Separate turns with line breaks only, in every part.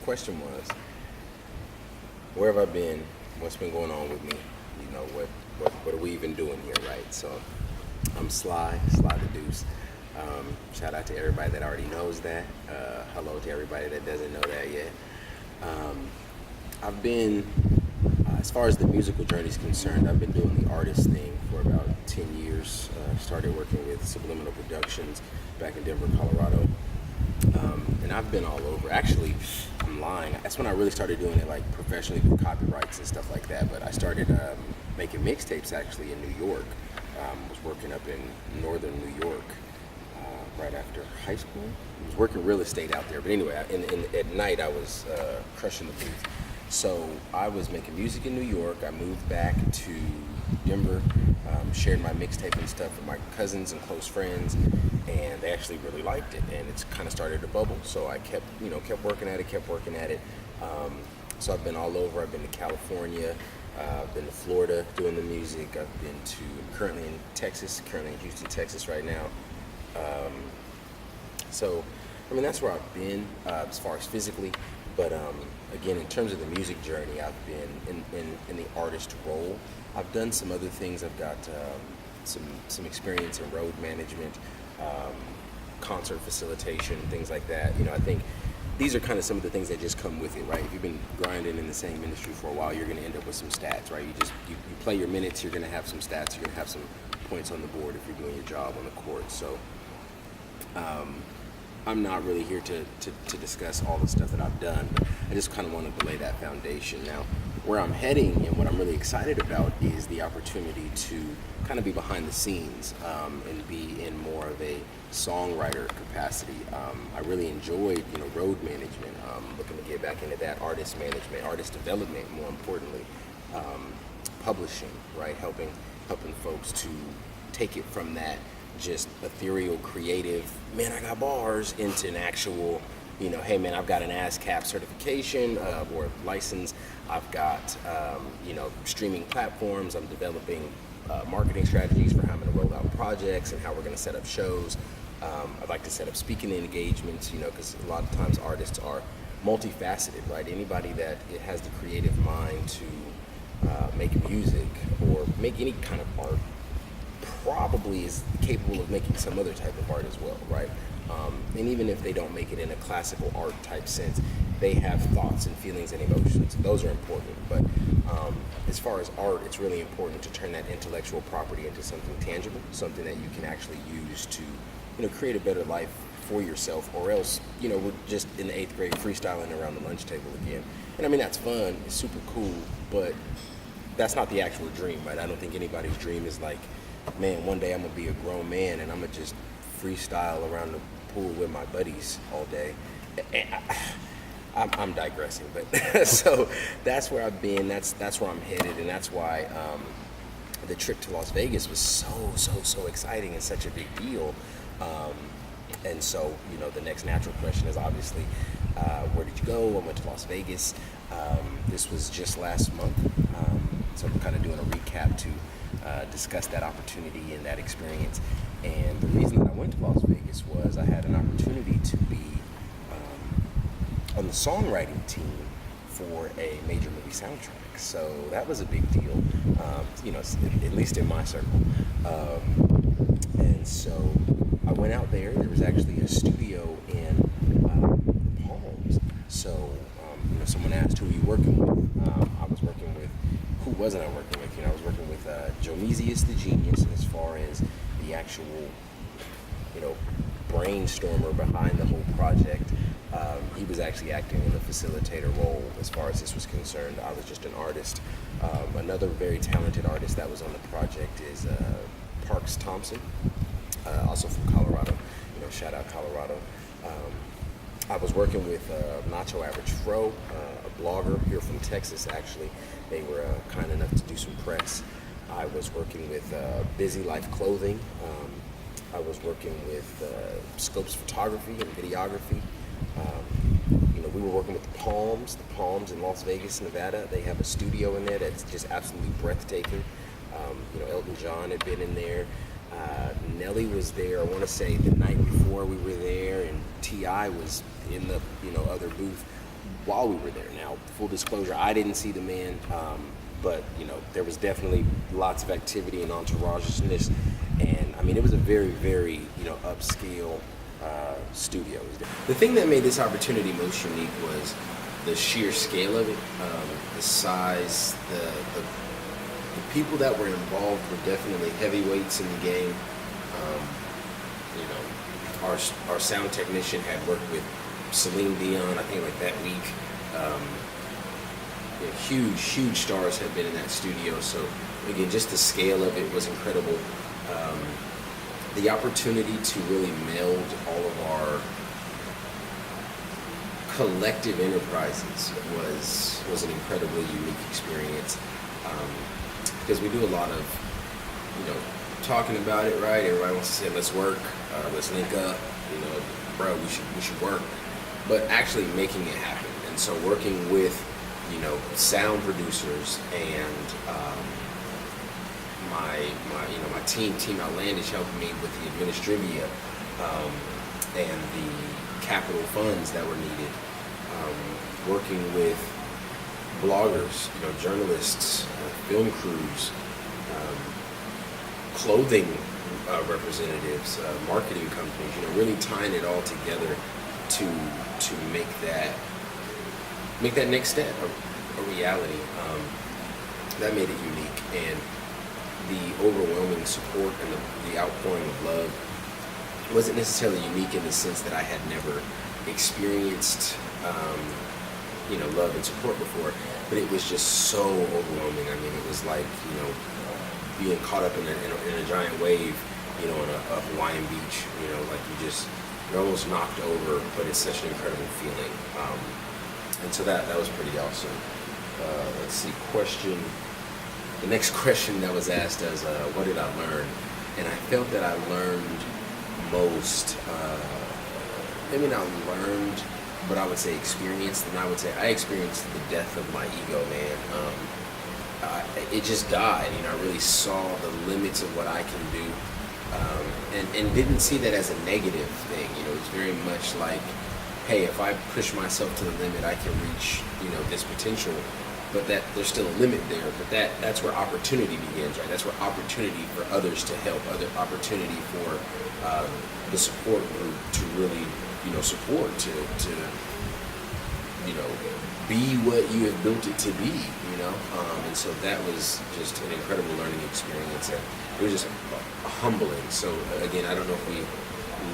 question was, where have I been? What's been going on with me? You know, what are we even doing here, right? So I'm Sly Tha Deuce. Shout out to everybody that already knows that. Hello to everybody that doesn't know that yet. I've been, as far as the musical journey is concerned, I've been doing the artist thing for about 10 years. Started working with Subliminal Productions back in Denver, Colorado. And I've been all over. Actually, I'm lying. That's when I really started doing it like professionally with copyrights and stuff like that. But I started making mixtapes actually in New York. Was working up in northern New York right after high school. I was working real estate out there. But anyway, at night I was crushing the booth. So I was making music in New York. I moved back to Denver, shared my mixtape and stuff with my cousins and close friends, and they actually really liked it, and it's kind of started to bubble. So I kept working at it. So I've been all over. I've been to California, I've been to Florida doing the music. Currently in Texas, currently in Houston, Texas right now. So, I mean, that's where I've been as far as physically. But again, in terms of the music journey, I've been in the artist role. I've done some other things. I've got some experience in road management, concert facilitation, things like that. You know, I think these are kind of some of the things that just come with it, right? If you've been grinding in the same industry for a while, you're going to end up with some stats, right? You play your minutes, you're going to have some stats, you're going to have some points on the board if you're doing your job on the court. So I'm not really here to discuss all the stuff that I've done, but I just kind of wanted to lay that foundation. Now, where I'm heading and what I'm really excited about is the opportunity to kind of be behind the scenes and be in more of a songwriter capacity. I really enjoyed, road management, looking to get back into that, artist management, artist development, more importantly, publishing, right? Helping folks to take it from that just ethereal, creative, man, I got bars, into an actual, hey man, I've got an ASCAP certification or license. I've got, streaming platforms. I'm developing marketing strategies for how I'm going to roll out projects and how we're going to set up shows. I'd like to set up speaking engagements, because a lot of times artists are multifaceted, right? Anybody that has the creative mind to make music or make any kind of art probably is capable of making some other type of art as well, right? And even if they don't make it in a classical art type sense, they have thoughts and feelings and emotions. Those are important. But as far as art, it's really important to turn that intellectual property into something tangible, something that you can actually use to, create a better life for yourself, or else, we're just in the 8th grade freestyling around the lunch table again. And I mean, that's fun, it's super cool, but that's not the actual dream, right? I don't think anybody's dream is like, man, one day I'm gonna be a grown man and I'm gonna just freestyle around the pool with my buddies all day. I'm digressing, but so that's where I've been. That's where I'm headed, and that's why the trip to Las Vegas was so exciting and such a big deal. And so, the next natural question is obviously, where did you go? I went to Las Vegas. This was just last month, so I'm kind of doing a recap to discuss that opportunity and that experience. And the reason that I went to Las Vegas was I had an opportunity to be on the songwriting team for a major movie soundtrack. So that was a big deal, at least in my circle. And so I went out there. There was actually a studio in the Palms. So, someone asked, who are you working with? I was working with, who wasn't I working with? I was working with Jomezius the Genius as far as the actual, brainstormer behind the whole project. He was actually acting in the facilitator role as far as this was concerned. I was just an artist. Another very talented artist that was on the project is Parks Thompson, also from Colorado. Shout out Colorado. I was working with Nacho Average Fro, a blogger here from Texas, actually. They were kind enough to do some press. I was working with Busy Life Clothing. I was working with Skopes photography and videography. We were working with the Palms in Las Vegas, Nevada. They have a studio in there that's just absolutely breathtaking. Elton John had been in there. Nelly was there, I want to say the night before we were there, and T.I. was in the other booth. while we were there. Now, full disclosure, I didn't see the man, but there was definitely lots of activity and entourageness, and I mean, it was a very, very upscale studio. The thing that made this opportunity most unique was the sheer scale of it, the size, the people that were involved were definitely heavyweights in the game. Our sound technician had worked with Celine Dion, I think, like that week. Huge stars had been in that studio. So again, just the scale of it was incredible. The opportunity to really meld all of our collective enterprises was an incredibly unique experience, because we do a lot of talking about it, right? Everybody wants to say, let's work, let's link up, bro, we should work, but actually making it happen. And so working with sound producers and my team Outlandish, helping me with the administrivia and the capital funds that were needed, working with bloggers, journalists, film crews, clothing representatives, marketing companies, really tying it all together to make that next step a reality. That made it unique, and the overwhelming support and the outpouring of love wasn't necessarily unique in the sense that I had never experienced love and support before, but it was just so overwhelming. I mean, it was like being caught up in a giant wave, on a Hawaiian beach. Like you're almost knocked over, but it's such an incredible feeling. And so that was pretty awesome. Let's see, the next question that was asked is, what did I learn? And I felt that I learned most, maybe not learned, but I would say experienced. And I would say I experienced the death of my ego, man. It just died. I really saw the limits of what I can do, and didn't see that as a negative thing. It's very much like, hey, if I push myself to the limit, I can reach this potential, but that there's still a limit there. But that's where opportunity begins, right? That's where opportunity for others to help, other opportunity for the support group to really support, to be what you have built it to be, and so that was just an incredible learning experience, and it was just humbling. So again, I don't know if we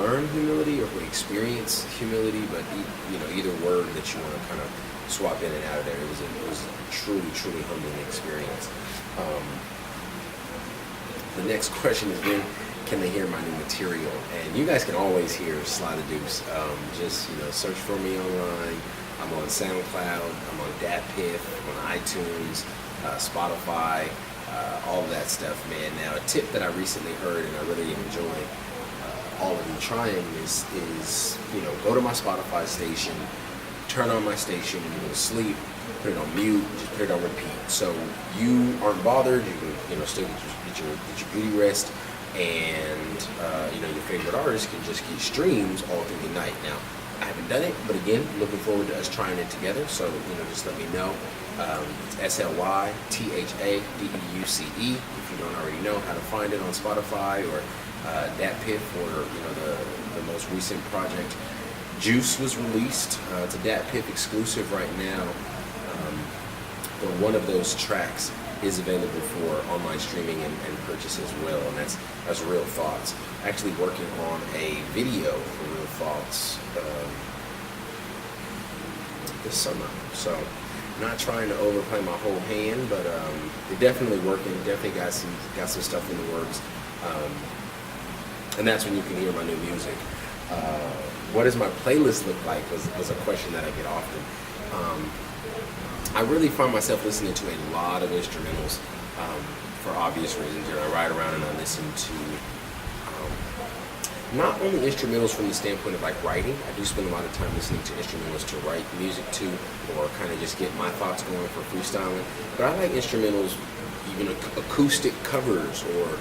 learn humility or if we experience humility, but either word that you want to kind of swap in and out of there, it was a truly humbling experience. The next question is, when can they hear my new material? And you guys can always hear Sly Tha Deuce. Just search for me online. I'm on SoundCloud, I'm on DatPiff, I'm on iTunes, Spotify, all of that stuff, man. Now, a tip that I recently heard and I really enjoy all of you trying is go to my Spotify station, turn on my station when you go to sleep, put it on mute, just put it on repeat. So you aren't bothered, you can still get your beauty rest, and your favorite artist can just get streams all through the night. Now, I haven't done it, but again, looking forward to us trying it together. So just let me know. It's SlyThaDeuce if you don't already know how to find it on Spotify or DatPiff, or the most recent project. Juice was released. It's a DatPiff exclusive right now. But one of those tracks is available for online streaming and purchase as well, and that's Real Thoughts. Actually working on a video for Real Thoughts this summer. So not trying to overplay my whole hand, but they're definitely working. Definitely got some stuff in the works, and that's when you can hear my new music. What does my playlist look like was a question that I get often. I really find myself listening to a lot of instrumentals for obvious reasons. I ride around and I listen to not only instrumentals from the standpoint of like writing. I do spend a lot of time listening to instrumentals to write music to, or kind of just get my thoughts going for freestyling. But I like instrumentals, even acoustic covers, or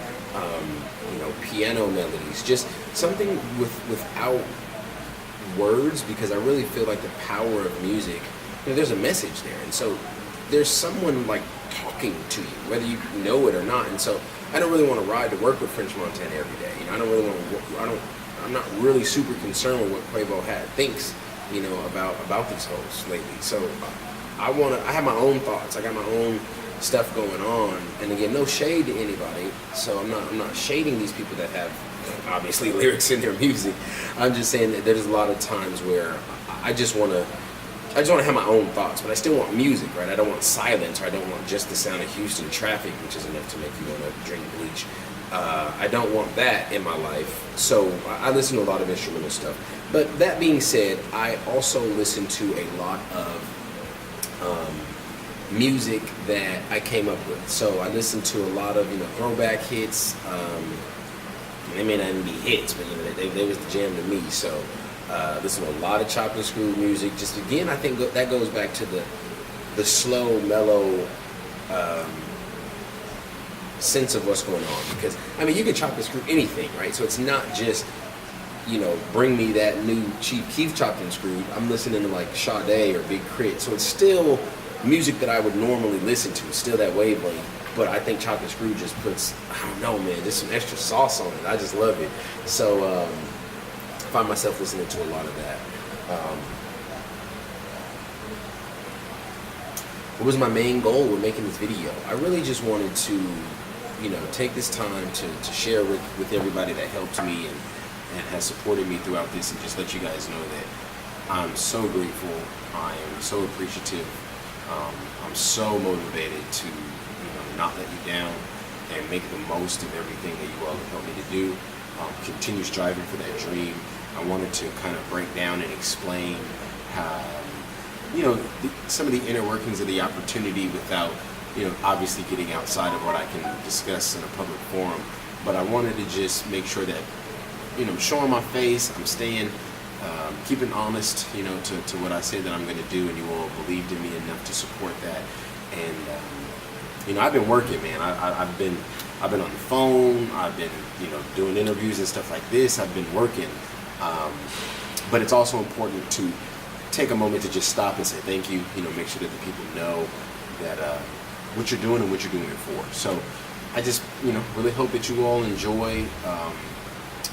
piano melodies, just something without words, because I really feel like the power of music there's a message there, and so there's someone like talking to you, whether you know it or not. And so I don't really want to ride to work with French Montana every day. I don't really want to. I'm not really super concerned with what Quavo thinks, about these hoes lately. So I have my own thoughts. I got my own stuff going on, and again, no shade to anybody. So I'm not shading these people that have obviously lyrics in their music. I'm just saying that there's a lot of times where I just want to have my own thoughts, but I still want music, right? I don't want silence, or I don't want just the sound of Houston traffic, which is enough to make you want to drink bleach. I don't want that in my life, so I listen to a lot of instrumental stuff. But that being said, I also listen to a lot of music that I came up with. So I listen to a lot of throwback hits. They may not even be hits, but they was the jam to me. So listen to a lot of Chopped and Screwed music. Just again, I think that goes back to the slow, mellow sense of what's going on. Because you can chop and screw anything, right? So it's not just bring me that new Chief Keef Chopped and Screwed. I'm listening to like Sade or Big Crit. So it's still music that I would normally listen to. It's still that wavelength. But I think Chopped and Screwed just puts, I don't know, man, there's some extra sauce on it. I just love it. So I find myself listening to a lot of that. What was my main goal with making this video? I really just wanted to, take this time to share with everybody that helped me and has supported me throughout this, and just let you guys know that I'm so grateful. I am so appreciative. I'm so motivated to not let you down and make the most of everything that you all have helped me to do. Continue striving for that dream. I wanted to kind of break down and explain how, some of the inner workings of the opportunity without, obviously getting outside of what I can discuss in a public forum. But I wanted to just make sure that, I'm showing my face, I'm staying, keeping honest, to what I say that I'm going to do, and you all believed in me enough to support that. And I've been working, man. I've been on the phone. I've been, doing interviews and stuff like this. I've been working, but it's also important to take a moment to just stop and say thank you. Make sure that the people know that what you're doing and what you're doing it for. So I just, really hope that you all enjoy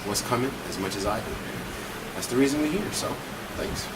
what's coming as much as I do. That's the reason we're here. So thanks.